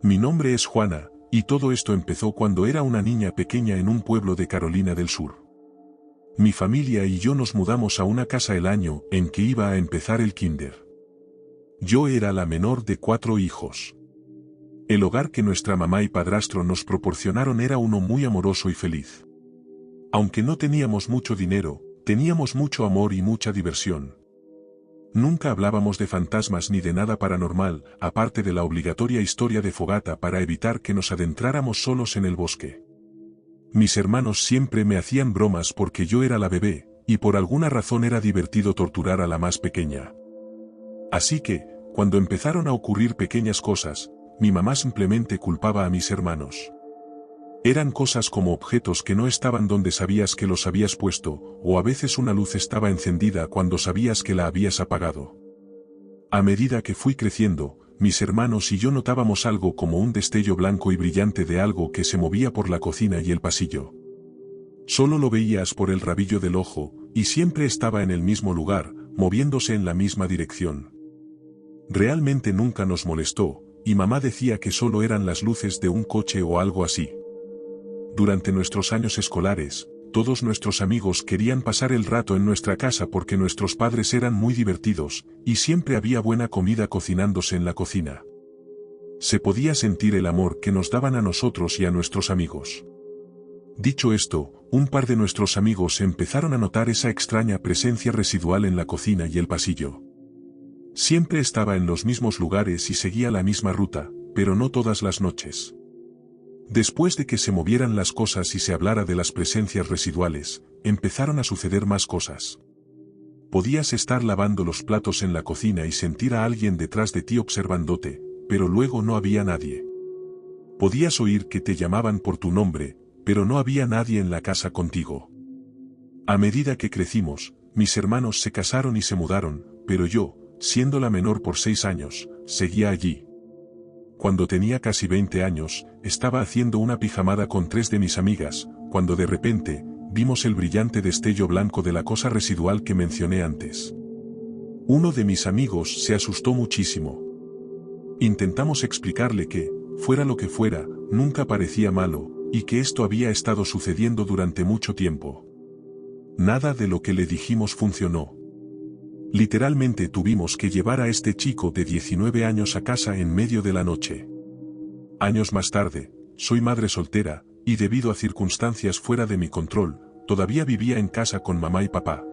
Mi nombre es Juana, y todo esto empezó cuando era una niña pequeña en un pueblo de Carolina del Sur. Mi familia y yo nos mudamos a una casa el año en que iba a empezar el kinder. Yo era la menor de 4 hijos. El hogar que nuestra mamá y padrastro nos proporcionaron era uno muy amoroso y feliz. Aunque no teníamos mucho dinero, teníamos mucho amor y mucha diversión. Nunca hablábamos de fantasmas ni de nada paranormal, aparte de la obligatoria historia de fogata para evitar que nos adentráramos solos en el bosque. Mis hermanos siempre me hacían bromas porque yo era la bebé, y por alguna razón era divertido torturar a la más pequeña. Así que, cuando empezaron a ocurrir pequeñas cosas, mi mamá simplemente culpaba a mis hermanos. Eran cosas como objetos que no estaban donde sabías que los habías puesto, o a veces una luz estaba encendida cuando sabías que la habías apagado. A medida que fui creciendo, mis hermanos y yo notábamos algo como un destello blanco y brillante de algo que se movía por la cocina y el pasillo. Solo lo veías por el rabillo del ojo, y siempre estaba en el mismo lugar, moviéndose en la misma dirección. Realmente nunca nos molestó, y mamá decía que solo eran las luces de un coche o algo así. Durante nuestros años escolares, todos nuestros amigos querían pasar el rato en nuestra casa porque nuestros padres eran muy divertidos, y siempre había buena comida cocinándose en la cocina. Se podía sentir el amor que nos daban a nosotros y a nuestros amigos. Dicho esto, un par de nuestros amigos empezaron a notar esa extraña presencia residual en la cocina y el pasillo. Siempre estaba en los mismos lugares y seguía la misma ruta, pero no todas las noches. Después de que se movieran las cosas y se hablara de las presencias residuales, empezaron a suceder más cosas. Podías estar lavando los platos en la cocina y sentir a alguien detrás de ti observándote, pero luego no había nadie. Podías oír que te llamaban por tu nombre, pero no había nadie en la casa contigo. A medida que crecimos, mis hermanos se casaron y se mudaron, pero yo, siendo la menor por 6 años, seguía allí. Cuando tenía casi 20 años, estaba haciendo una pijamada con 3 de mis amigas, cuando de repente, vimos el brillante destello blanco de la cosa residual que mencioné antes. Uno de mis amigos se asustó muchísimo. Intentamos explicarle que, fuera lo que fuera, nunca parecía malo, y que esto había estado sucediendo durante mucho tiempo. Nada de lo que le dijimos funcionó. Literalmente tuvimos que llevar a este chico de 19 años a casa en medio de la noche. Años más tarde, soy madre soltera, y debido a circunstancias fuera de mi control, todavía vivía en casa con mamá y papá.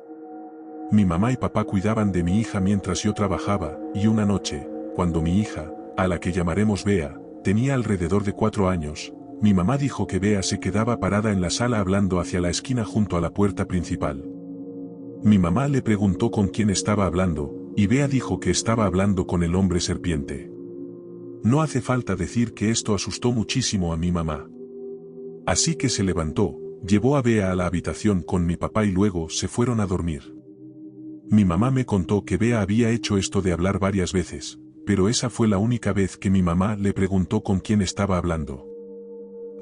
Mi mamá y papá cuidaban de mi hija mientras yo trabajaba, y una noche, cuando mi hija, a la que llamaremos Bea, tenía alrededor de 4 años, mi mamá dijo que Bea se quedaba parada en la sala hablando hacia la esquina junto a la puerta principal. Mi mamá le preguntó con quién estaba hablando, y Bea dijo que estaba hablando con el hombre serpiente. No hace falta decir que esto asustó muchísimo a mi mamá. Así que se levantó, llevó a Bea a la habitación con mi papá y luego se fueron a dormir. Mi mamá me contó que Bea había hecho esto de hablar varias veces, pero esa fue la única vez que mi mamá le preguntó con quién estaba hablando.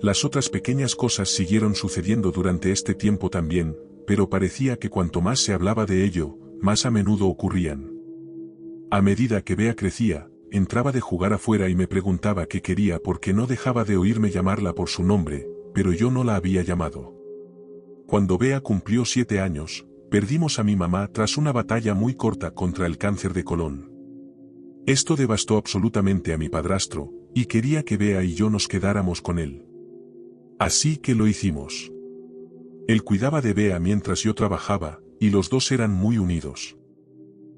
Las otras pequeñas cosas siguieron sucediendo durante este tiempo también, pero parecía que cuanto más se hablaba de ello, más a menudo ocurrían. A medida que Bea crecía, entraba de jugar afuera y me preguntaba qué quería porque no dejaba de oírme llamarla por su nombre, pero yo no la había llamado. Cuando Bea cumplió 7 años, perdimos a mi mamá tras una batalla muy corta contra el cáncer de colon. Esto devastó absolutamente a mi padrastro, y quería que Bea y yo nos quedáramos con él. Así que lo hicimos. Él cuidaba de Bea mientras yo trabajaba, y los dos eran muy unidos.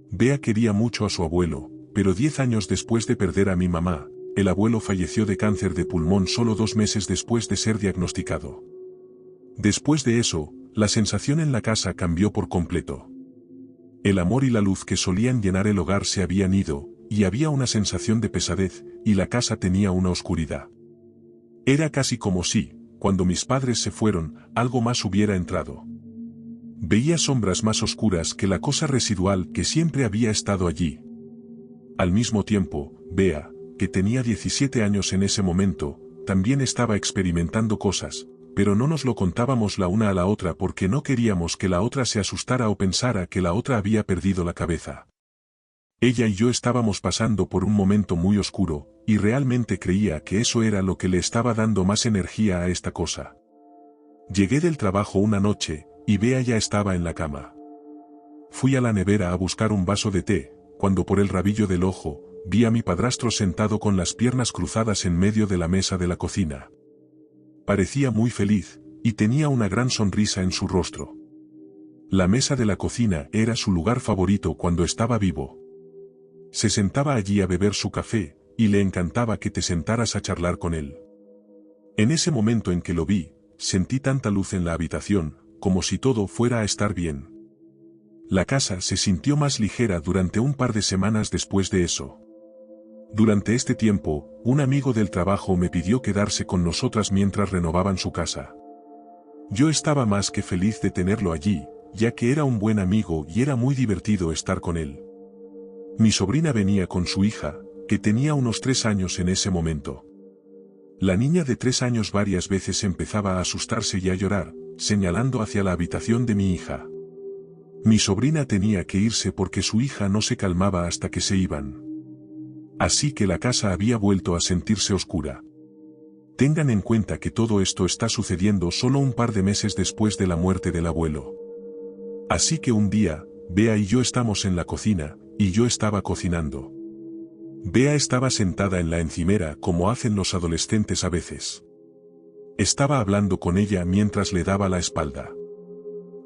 Bea quería mucho a su abuelo, pero 10 años después de perder a mi mamá, el abuelo falleció de cáncer de pulmón solo 2 meses después de ser diagnosticado. Después de eso, la sensación en la casa cambió por completo. El amor y la luz que solían llenar el hogar se habían ido, y había una sensación de pesadez, y la casa tenía una oscuridad. Era casi como si, cuando mis padres se fueron, algo más hubiera entrado. Veía sombras más oscuras que la cosa residual que siempre había estado allí. Al mismo tiempo, Bea, que tenía 17 años en ese momento, también estaba experimentando cosas, pero no nos lo contábamos la una a la otra porque no queríamos que la otra se asustara o pensara que la otra había perdido la cabeza. Ella y yo estábamos pasando por un momento muy oscuro, y realmente creía que eso era lo que le estaba dando más energía a esta cosa. Llegué del trabajo una noche, y Bea ya estaba en la cama. Fui a la nevera a buscar un vaso de té, cuando por el rabillo del ojo, vi a mi padrastro sentado con las piernas cruzadas en medio de la mesa de la cocina. Parecía muy feliz, y tenía una gran sonrisa en su rostro. La mesa de la cocina era su lugar favorito cuando estaba vivo. Se sentaba allí a beber su café, y le encantaba que te sentaras a charlar con él. En ese momento en que lo vi, sentí tanta luz en la habitación, como si todo fuera a estar bien. La casa se sintió más ligera durante un par de semanas después de eso. Durante este tiempo, un amigo del trabajo me pidió quedarse con nosotras mientras renovaban su casa. Yo estaba más que feliz de tenerlo allí, ya que era un buen amigo y era muy divertido estar con él. Mi sobrina venía con su hija, que tenía unos 3 años en ese momento. La niña de 3 años varias veces empezaba a asustarse y a llorar, señalando hacia la habitación de mi hija. Mi sobrina tenía que irse porque su hija no se calmaba hasta que se iban. Así que la casa había vuelto a sentirse oscura. Tengan en cuenta que todo esto está sucediendo solo un par de meses después de la muerte del abuelo. Así que un día, Bea y yo estamos en la cocina, y yo estaba cocinando. Bea estaba sentada en la encimera como hacen los adolescentes a veces. Estaba hablando con ella mientras le daba la espalda.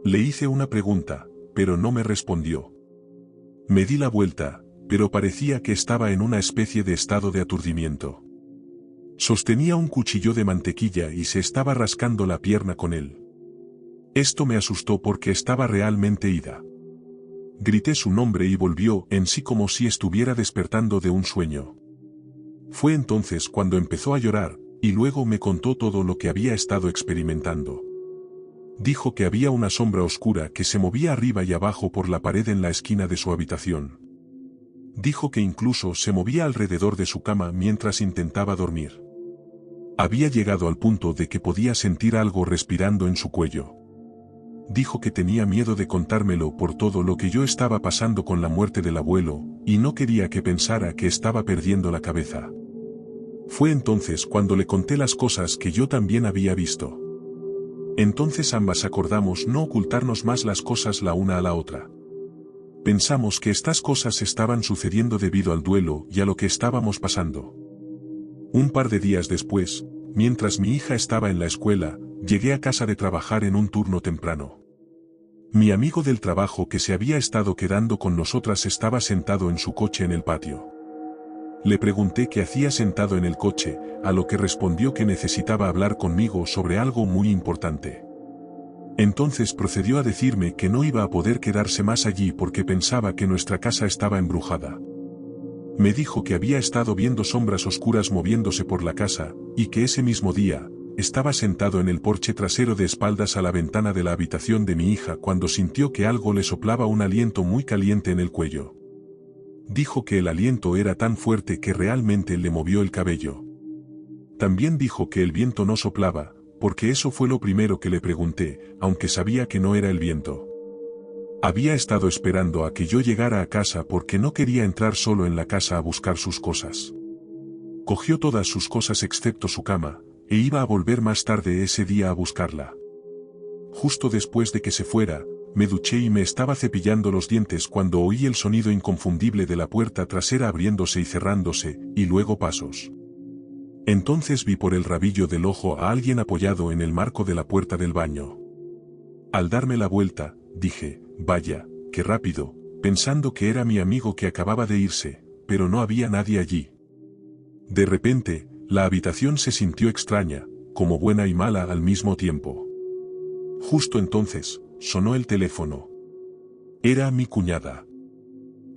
Le hice una pregunta, pero no me respondió. Me di la vuelta, pero parecía que estaba en una especie de estado de aturdimiento. Sostenía un cuchillo de mantequilla y se estaba rascando la pierna con él. Esto me asustó porque estaba realmente ida. Grité su nombre y volvió en sí como si estuviera despertando de un sueño. Fue entonces cuando empezó a llorar, y luego me contó todo lo que había estado experimentando. Dijo que había una sombra oscura que se movía arriba y abajo por la pared en la esquina de su habitación. Dijo que incluso se movía alrededor de su cama mientras intentaba dormir. Había llegado al punto de que podía sentir algo respirando en su cuello. Dijo que tenía miedo de contármelo por todo lo que yo estaba pasando con la muerte del abuelo, y no quería que pensara que estaba perdiendo la cabeza. Fue entonces cuando le conté las cosas que yo también había visto. Entonces ambas acordamos no ocultarnos más las cosas la una a la otra. Pensamos que estas cosas estaban sucediendo debido al duelo y a lo que estábamos pasando. Un par de días después, mientras mi hija estaba en la escuela, llegué a casa de trabajar en un turno temprano. Mi amigo del trabajo que se había estado quedando con nosotras estaba sentado en su coche en el patio. Le pregunté qué hacía sentado en el coche, a lo que respondió que necesitaba hablar conmigo sobre algo muy importante. Entonces procedió a decirme que no iba a poder quedarse más allí porque pensaba que nuestra casa estaba embrujada. Me dijo que había estado viendo sombras oscuras moviéndose por la casa, y que ese mismo día, estaba sentado en el porche trasero de espaldas a la ventana de la habitación de mi hija cuando sintió que algo le soplaba un aliento muy caliente en el cuello. Dijo que el aliento era tan fuerte que realmente le movió el cabello. También dijo que el viento no soplaba, porque eso fue lo primero que le pregunté, aunque sabía que no era el viento. Había estado esperando a que yo llegara a casa porque no quería entrar solo en la casa a buscar sus cosas. Cogió todas sus cosas excepto su cama, e iba a volver más tarde ese día a buscarla. Justo después de que se fuera, me duché y me estaba cepillando los dientes cuando oí el sonido inconfundible de la puerta trasera abriéndose y cerrándose, y luego pasos. Entonces vi por el rabillo del ojo a alguien apoyado en el marco de la puerta del baño. Al darme la vuelta, dije, vaya, qué rápido, pensando que era mi amigo que acababa de irse, pero no había nadie allí. De repente, la habitación se sintió extraña, como buena y mala al mismo tiempo. Justo entonces, sonó el teléfono. Era mi cuñada.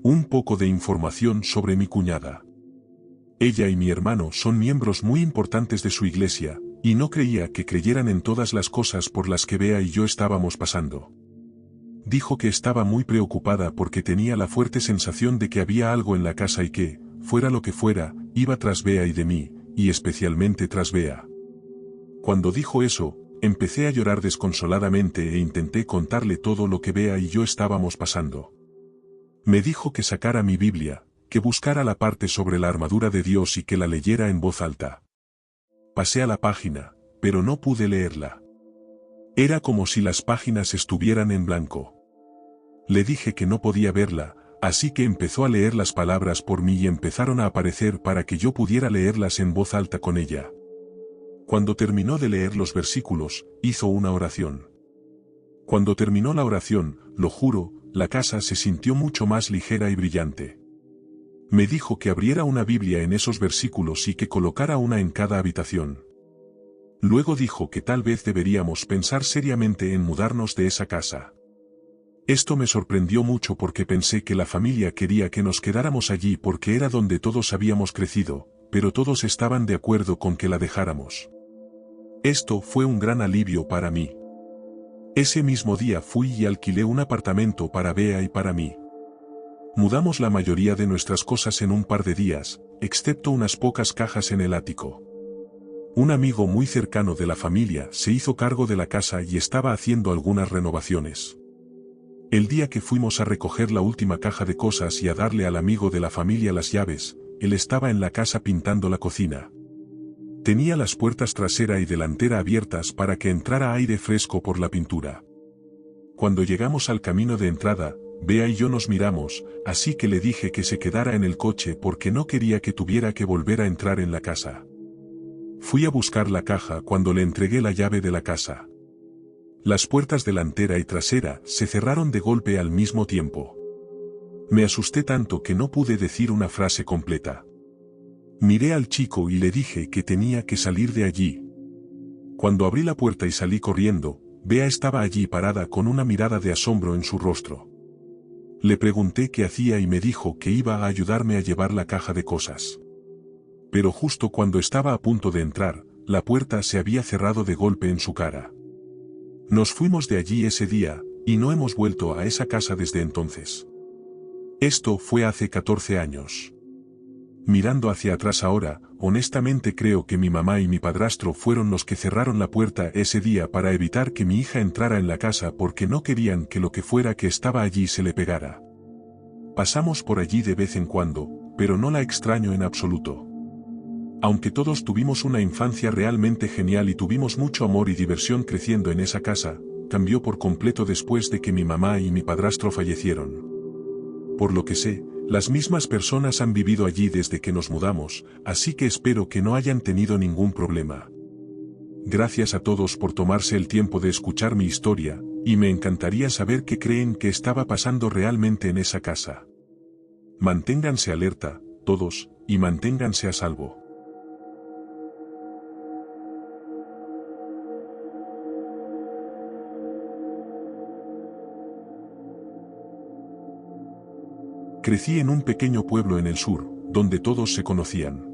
Un poco de información sobre mi cuñada. Ella y mi hermano son miembros muy importantes de su iglesia, y no creía que creyeran en todas las cosas por las que Bea y yo estábamos pasando. Dijo que estaba muy preocupada porque tenía la fuerte sensación de que había algo en la casa y que, fuera lo que fuera, iba tras Bea y de mí, y especialmente tras Bea. Cuando dijo eso, empecé a llorar desconsoladamente e intenté contarle todo lo que Bea y yo estábamos pasando. Me dijo que sacara mi Biblia, que buscara la parte sobre la armadura de Dios y que la leyera en voz alta. Pasé a la página, pero no pude leerla. Era como si las páginas estuvieran en blanco. Le dije que no podía verla, así que empezó a leer las palabras por mí y empezaron a aparecer para que yo pudiera leerlas en voz alta con ella. Cuando terminó de leer los versículos, hizo una oración. Cuando terminó la oración, lo juro, la casa se sintió mucho más ligera y brillante. Me dijo que abriera una Biblia en esos versículos y que colocara una en cada habitación. Luego dijo que tal vez deberíamos pensar seriamente en mudarnos de esa casa. Esto me sorprendió mucho porque pensé que la familia quería que nos quedáramos allí porque era donde todos habíamos crecido, pero todos estaban de acuerdo con que la dejáramos. Esto fue un gran alivio para mí. Ese mismo día fui y alquilé un apartamento para Bea y para mí. Mudamos la mayoría de nuestras cosas en un par de días, excepto unas pocas cajas en el ático. Un amigo muy cercano de la familia se hizo cargo de la casa y estaba haciendo algunas renovaciones. El día que fuimos a recoger la última caja de cosas y a darle al amigo de la familia las llaves, él estaba en la casa pintando la cocina. Tenía las puertas trasera y delantera abiertas para que entrara aire fresco por la pintura. Cuando llegamos al camino de entrada, Bea y yo nos miramos, así que le dije que se quedara en el coche porque no quería que tuviera que volver a entrar en la casa. Fui a buscar la caja cuando le entregué la llave de la casa. Las puertas delantera y trasera se cerraron de golpe al mismo tiempo. Me asusté tanto que no pude decir una frase completa. Miré al chico y le dije que tenía que salir de allí. Cuando abrí la puerta y salí corriendo, Bea estaba allí parada con una mirada de asombro en su rostro. Le pregunté qué hacía y me dijo que iba a ayudarme a llevar la caja de cosas. Pero justo cuando estaba a punto de entrar, la puerta se había cerrado de golpe en su cara. Nos fuimos de allí ese día, y no hemos vuelto a esa casa desde entonces. Esto fue hace 14 años. Mirando hacia atrás ahora, honestamente creo que mi mamá y mi padrastro fueron los que cerraron la puerta ese día para evitar que mi hija entrara en la casa porque no querían que lo que fuera que estaba allí se le pegara. Pasamos por allí de vez en cuando, pero no la extraño en absoluto. Aunque todos tuvimos una infancia realmente genial y tuvimos mucho amor y diversión creciendo en esa casa, cambió por completo después de que mi mamá y mi padrastro fallecieron. Por lo que sé, las mismas personas han vivido allí desde que nos mudamos, así que espero que no hayan tenido ningún problema. Gracias a todos por tomarse el tiempo de escuchar mi historia, y me encantaría saber qué creen que estaba pasando realmente en esa casa. Manténganse alerta, todos, y manténganse a salvo. Crecí en un pequeño pueblo en el sur, donde todos se conocían.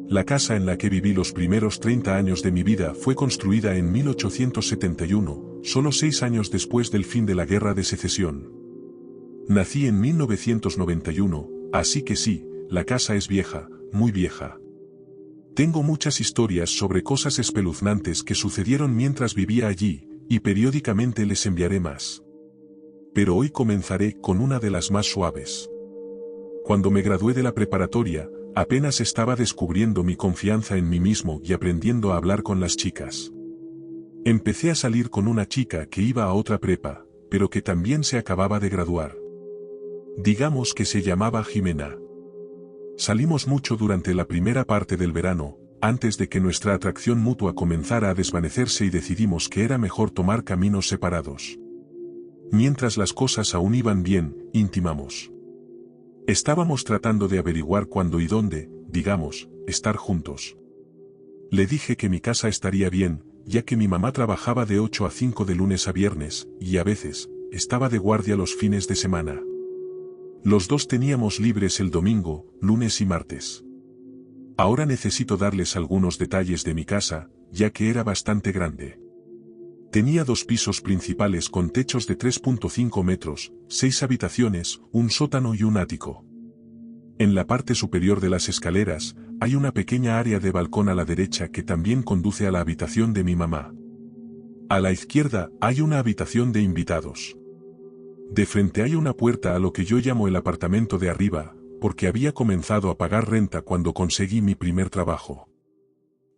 La casa en la que viví los primeros 30 años de mi vida fue construida en 1871, solo 6 años después del fin de la Guerra de Secesión. Nací en 1991, así que sí, la casa es vieja, muy vieja. Tengo muchas historias sobre cosas espeluznantes que sucedieron mientras vivía allí, y periódicamente les enviaré más. Pero hoy comenzaré con una de las más suaves. Cuando me gradué de la preparatoria, apenas estaba descubriendo mi confianza en mí mismo y aprendiendo a hablar con las chicas. Empecé a salir con una chica que iba a otra prepa, pero que también se acababa de graduar. Digamos que se llamaba Jimena. Salimos mucho durante la primera parte del verano, antes de que nuestra atracción mutua comenzara a desvanecerse y decidimos que era mejor tomar caminos separados. Mientras las cosas aún iban bien, intimamos. Estábamos tratando de averiguar cuándo y dónde, digamos, estar juntos. Le dije que mi casa estaría bien, ya que mi mamá trabajaba de 8 a 5 de lunes a viernes, y a veces, estaba de guardia los fines de semana. Los dos teníamos libres el domingo, lunes y martes. Ahora necesito darles algunos detalles de mi casa, ya que era bastante grande. Tenía 2 pisos principales con techos de 3.5 metros, 6 habitaciones, un sótano y un ático. En la parte superior de las escaleras, hay una pequeña área de balcón a la derecha que también conduce a la habitación de mi mamá. A la izquierda, hay una habitación de invitados. De frente hay una puerta a lo que yo llamo el apartamento de arriba, porque había comenzado a pagar renta cuando conseguí mi primer trabajo.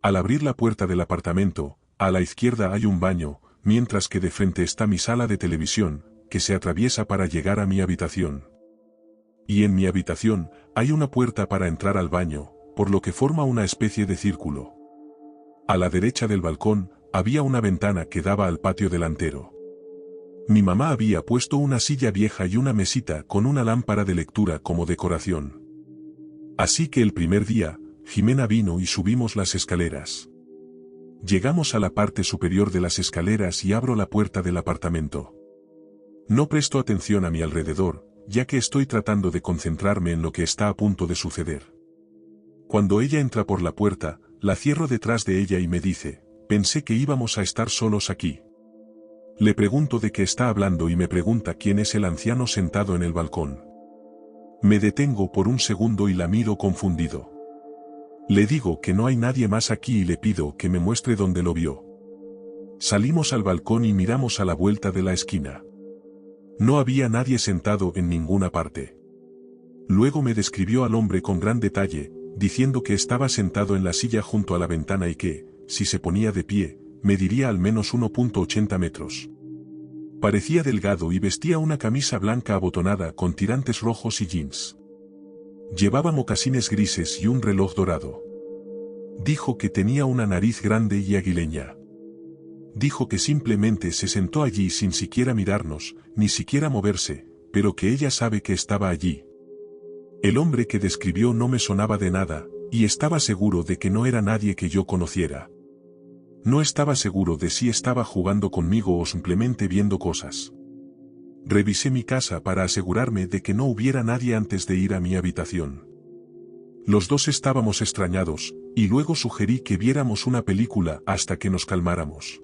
Al abrir la puerta del apartamento, a la izquierda hay un baño, mientras que de frente está mi sala de televisión, que se atraviesa para llegar a mi habitación. Y en mi habitación, hay una puerta para entrar al baño, por lo que forma una especie de círculo. A la derecha del balcón, había una ventana que daba al patio delantero. Mi mamá había puesto una silla vieja y una mesita con una lámpara de lectura como decoración. Así que el primer día, Jimena vino y subimos las escaleras. Llegamos a la parte superior de las escaleras y abro la puerta del apartamento. No presto atención a mi alrededor, ya que estoy tratando de concentrarme en lo que está a punto de suceder. Cuando ella entra por la puerta, la cierro detrás de ella y me dice, pensé que íbamos a estar solos aquí. Le pregunto de qué está hablando y me pregunta quién es el anciano sentado en el balcón. Me detengo por un segundo y la miro confundido. Le digo que no hay nadie más aquí y le pido que me muestre dónde lo vio. Salimos al balcón y miramos a la vuelta de la esquina. No había nadie sentado en ninguna parte. Luego me describió al hombre con gran detalle, diciendo que estaba sentado en la silla junto a la ventana y que, si se ponía de pie, mediría al menos 1,80 metros. Parecía delgado y vestía una camisa blanca abotonada con tirantes rojos y jeans. Llevaba mocasines grises y un reloj dorado. Dijo que tenía una nariz grande y aguileña. Dijo que simplemente se sentó allí sin siquiera mirarnos, ni siquiera moverse, pero que ella sabe que estaba allí. El hombre que describió no me sonaba de nada, y estaba seguro de que no era nadie que yo conociera. No estaba seguro de si estaba jugando conmigo o simplemente viendo cosas. Revisé mi casa para asegurarme de que no hubiera nadie antes de ir a mi habitación. Los dos estábamos extrañados, y luego sugerí que viéramos una película hasta que nos calmáramos.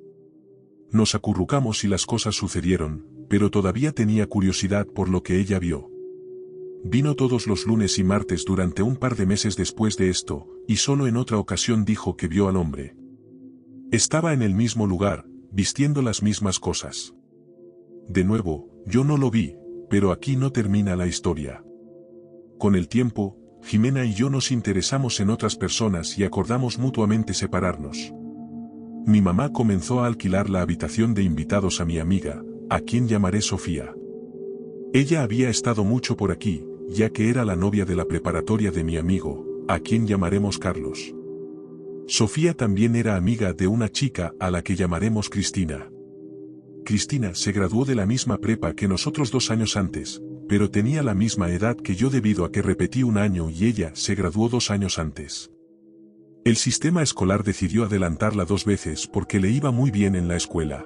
Nos acurrucamos y las cosas sucedieron, pero todavía tenía curiosidad por lo que ella vio. Vino todos los lunes y martes durante un par de meses después de esto, y solo en otra ocasión dijo que vio al hombre. Estaba en el mismo lugar, vistiendo las mismas cosas. De nuevo, yo no lo vi, pero aquí no termina la historia. Con el tiempo, Jimena y yo nos interesamos en otras personas y acordamos mutuamente separarnos. Mi mamá comenzó a alquilar la habitación de invitados a mi amiga, a quien llamaré Sofía. Ella había estado mucho por aquí, ya que era la novia de la preparatoria de mi amigo, a quien llamaremos Carlos. Sofía también era amiga de una chica a la que llamaremos Cristina. Cristina se graduó de la misma prepa que nosotros 2 años antes, pero tenía la misma edad que yo debido a que repetí un año y ella se graduó 2 años antes. El sistema escolar decidió adelantarla 2 veces porque le iba muy bien en la escuela.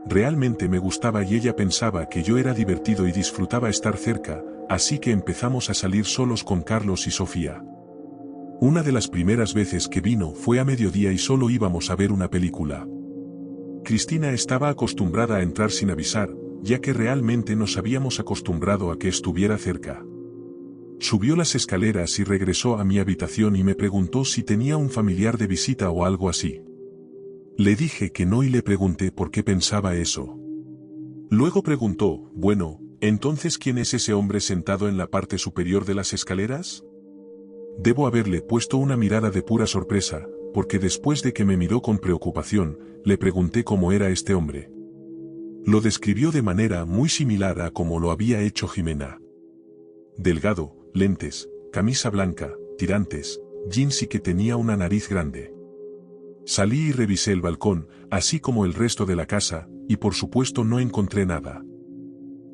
Realmente me gustaba y ella pensaba que yo era divertido y disfrutaba estar cerca, así que empezamos a salir solos con Carlos y Sofía. Una de las primeras veces que vino fue a mediodía y solo íbamos a ver una película. Cristina estaba acostumbrada a entrar sin avisar, ya que realmente nos habíamos acostumbrado a que estuviera cerca. Subió las escaleras y regresó a mi habitación y me preguntó si tenía un familiar de visita o algo así. Le dije que no y le pregunté por qué pensaba eso. Luego preguntó, bueno, entonces ¿quién es ese hombre sentado en la parte superior de las escaleras? Debo haberle puesto una mirada de pura sorpresa, porque después de que me miró con preocupación, le pregunté cómo era este hombre. Lo describió de manera muy similar a como lo había hecho Jimena. Delgado, lentes, camisa blanca, tirantes, jeans y que tenía una nariz grande. Salí y revisé el balcón, así como el resto de la casa, y por supuesto no encontré nada.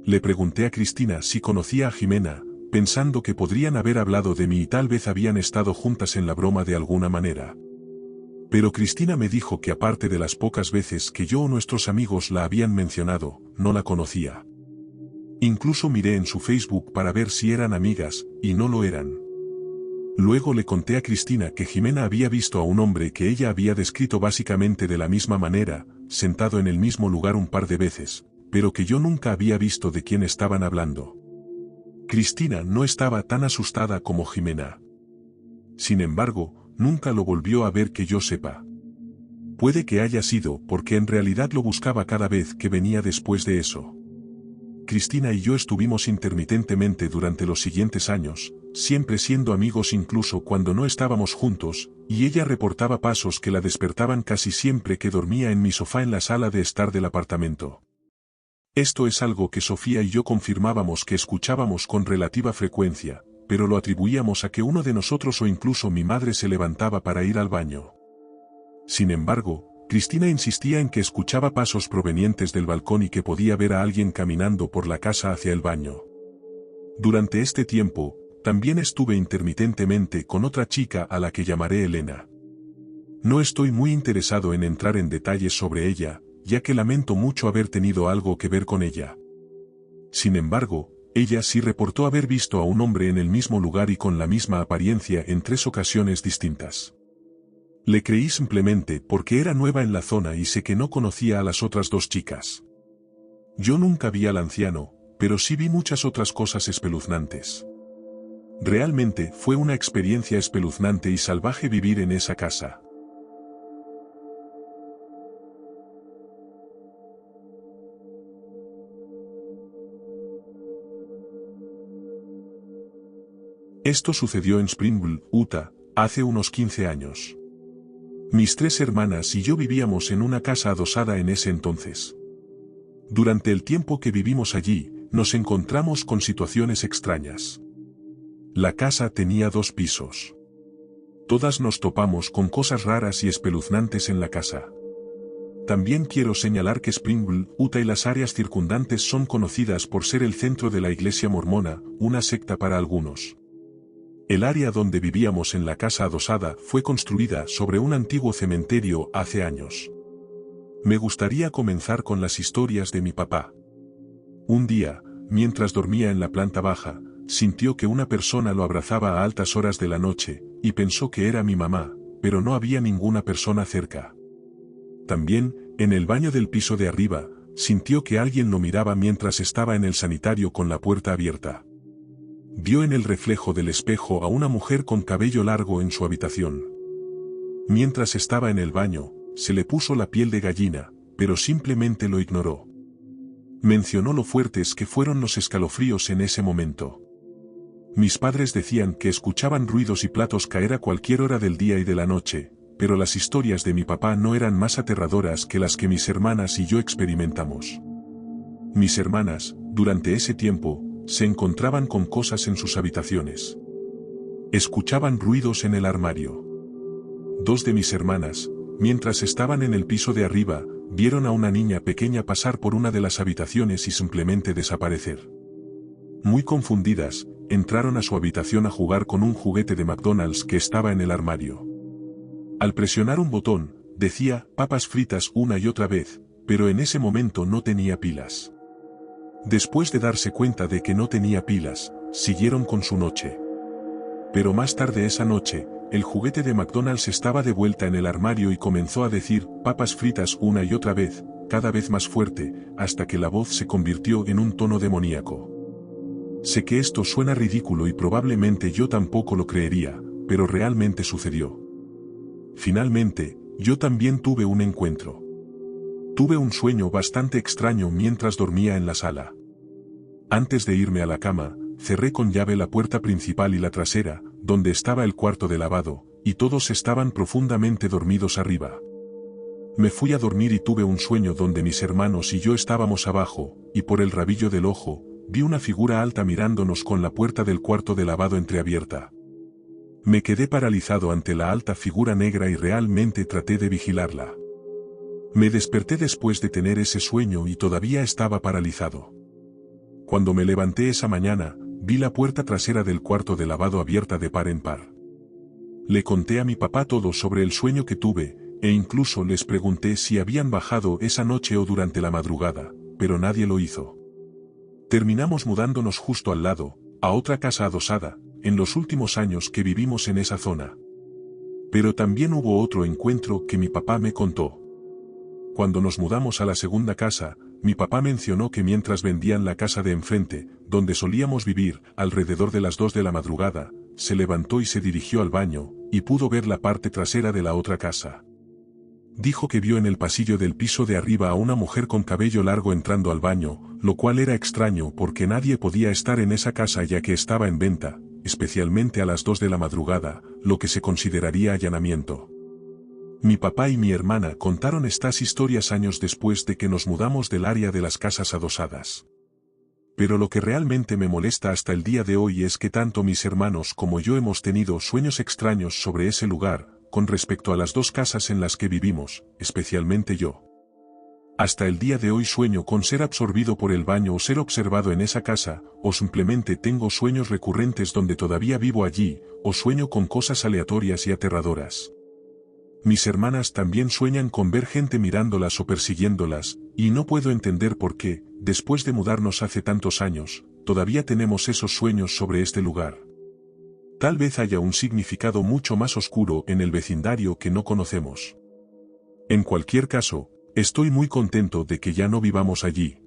Le pregunté a Cristina si conocía a Jimena, pensando que podrían haber hablado de mí y tal vez habían estado juntas en la broma de alguna manera. Pero Cristina me dijo que aparte de las pocas veces que yo o nuestros amigos la habían mencionado, no la conocía. Incluso miré en su Facebook para ver si eran amigas, y no lo eran. Luego le conté a Cristina que Jimena había visto a un hombre que ella había descrito básicamente de la misma manera, sentado en el mismo lugar un par de veces, pero que yo nunca había visto de quién estaban hablando. Cristina no estaba tan asustada como Jimena. Sin embargo, nunca lo volvió a ver que yo sepa. Puede que haya sido porque en realidad lo buscaba cada vez que venía después de eso. Cristina y yo estuvimos intermitentemente durante los siguientes años, siempre siendo amigos incluso cuando no estábamos juntos, y ella reportaba pasos que la despertaban casi siempre que dormía en mi sofá en la sala de estar del apartamento. Esto es algo que Sofía y yo confirmábamos que escuchábamos con relativa frecuencia, pero lo atribuíamos a que uno de nosotros o incluso mi madre se levantaba para ir al baño. Sin embargo, Cristina insistía en que escuchaba pasos provenientes del balcón y que podía ver a alguien caminando por la casa hacia el baño. Durante este tiempo, también estuve intermitentemente con otra chica a la que llamaré Elena. No estoy muy interesado en entrar en detalles sobre ella, ya que lamento mucho haber tenido algo que ver con ella. Sin embargo, ella sí reportó haber visto a un hombre en el mismo lugar y con la misma apariencia en 3 ocasiones distintas. Le creí simplemente porque era nueva en la zona y sé que no conocía a las otras 2 chicas. Yo nunca vi al anciano, pero sí vi muchas otras cosas espeluznantes. Realmente fue una experiencia espeluznante y salvaje vivir en esa casa. Esto sucedió en Springville, Utah, hace unos 15 años. Mis 3 hermanas y yo vivíamos en una casa adosada en ese entonces. Durante el tiempo que vivimos allí, nos encontramos con situaciones extrañas. La casa tenía 2 pisos. Todas nos topamos con cosas raras y espeluznantes en la casa. También quiero señalar que Springville, Utah y las áreas circundantes son conocidas por ser el centro de la iglesia mormona, una secta para algunos. El área donde vivíamos en la casa adosada fue construida sobre un antiguo cementerio hace años. Me gustaría comenzar con las historias de mi papá. Un día, mientras dormía en la planta baja, sintió que una persona lo abrazaba a altas horas de la noche, y pensó que era mi mamá, pero no había ninguna persona cerca. También, en el baño del piso de arriba, sintió que alguien lo miraba mientras estaba en el sanitario con la puerta abierta. Vio en el reflejo del espejo a una mujer con cabello largo en su habitación. Mientras estaba en el baño, se le puso la piel de gallina, pero simplemente lo ignoró. Mencionó lo fuertes que fueron los escalofríos en ese momento. Mis padres decían que escuchaban ruidos y platos caer a cualquier hora del día y de la noche, pero las historias de mi papá no eran más aterradoras que las que mis hermanas y yo experimentamos. Mis hermanas, durante ese tiempo, se encontraban con cosas en sus habitaciones. Escuchaban ruidos en el armario. 2 de mis hermanas, mientras estaban en el piso de arriba, vieron a una niña pequeña pasar por una de las habitaciones y simplemente desaparecer. Muy confundidas, entraron a su habitación a jugar con un juguete de McDonald's que estaba en el armario. Al presionar un botón, decía papas fritas una y otra vez, pero en ese momento no tenía pilas. Después de darse cuenta de que no tenía pilas, siguieron con su noche. Pero más tarde esa noche, el juguete de McDonald's estaba de vuelta en el armario y comenzó a decir papas fritas una y otra vez, cada vez más fuerte, hasta que la voz se convirtió en un tono demoníaco. Sé que esto suena ridículo y probablemente yo tampoco lo creería, pero realmente sucedió. Finalmente, yo también tuve un encuentro. Tuve un sueño bastante extraño mientras dormía en la sala. Antes de irme a la cama, cerré con llave la puerta principal y la trasera, donde estaba el cuarto de lavado, y todos estaban profundamente dormidos arriba. Me fui a dormir y tuve un sueño donde mis hermanos y yo estábamos abajo, y por el rabillo del ojo, vi una figura alta mirándonos con la puerta del cuarto de lavado entreabierta. Me quedé paralizado ante la alta figura negra y realmente traté de vigilarla. Me desperté después de tener ese sueño y todavía estaba paralizado. Cuando me levanté esa mañana, vi la puerta trasera del cuarto de lavado abierta de par en par. Le conté a mi papá todo sobre el sueño que tuve, e incluso les pregunté si habían bajado esa noche o durante la madrugada, pero nadie lo hizo. Terminamos mudándonos justo al lado, a otra casa adosada, en los últimos años que vivimos en esa zona. Pero también hubo otro encuentro que mi papá me contó. Cuando nos mudamos a la segunda casa, mi papá mencionó que mientras vendían la casa de enfrente, donde solíamos vivir, alrededor de las 2 de la madrugada, se levantó y se dirigió al baño, y pudo ver la parte trasera de la otra casa. Dijo que vio en el pasillo del piso de arriba a una mujer con cabello largo entrando al baño, lo cual era extraño porque nadie podía estar en esa casa ya que estaba en venta, especialmente a las 2 de la madrugada, lo que se consideraría allanamiento. Mi papá y mi hermana contaron estas historias años después de que nos mudamos del área de las casas adosadas. Pero lo que realmente me molesta hasta el día de hoy es que tanto mis hermanos como yo hemos tenido sueños extraños sobre ese lugar, con respecto a las 2 casas en las que vivimos, especialmente yo. Hasta el día de hoy sueño con ser absorbido por el baño o ser observado en esa casa, o simplemente tengo sueños recurrentes donde todavía vivo allí, o sueño con cosas aleatorias y aterradoras. Mis hermanas también sueñan con ver gente mirándolas o persiguiéndolas, y no puedo entender por qué, después de mudarnos hace tantos años, todavía tenemos esos sueños sobre este lugar. Tal vez haya un significado mucho más oscuro en el vecindario que no conocemos. En cualquier caso, estoy muy contento de que ya no vivamos allí.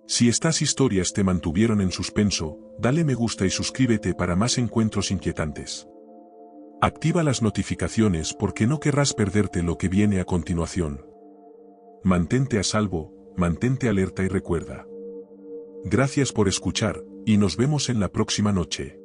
Si estas historias te mantuvieron en suspenso, dale me gusta y suscríbete para más encuentros inquietantes. Activa las notificaciones porque no querrás perderte lo que viene a continuación. Mantente a salvo, mantente alerta y recuerda. Gracias por escuchar, y nos vemos en la próxima noche.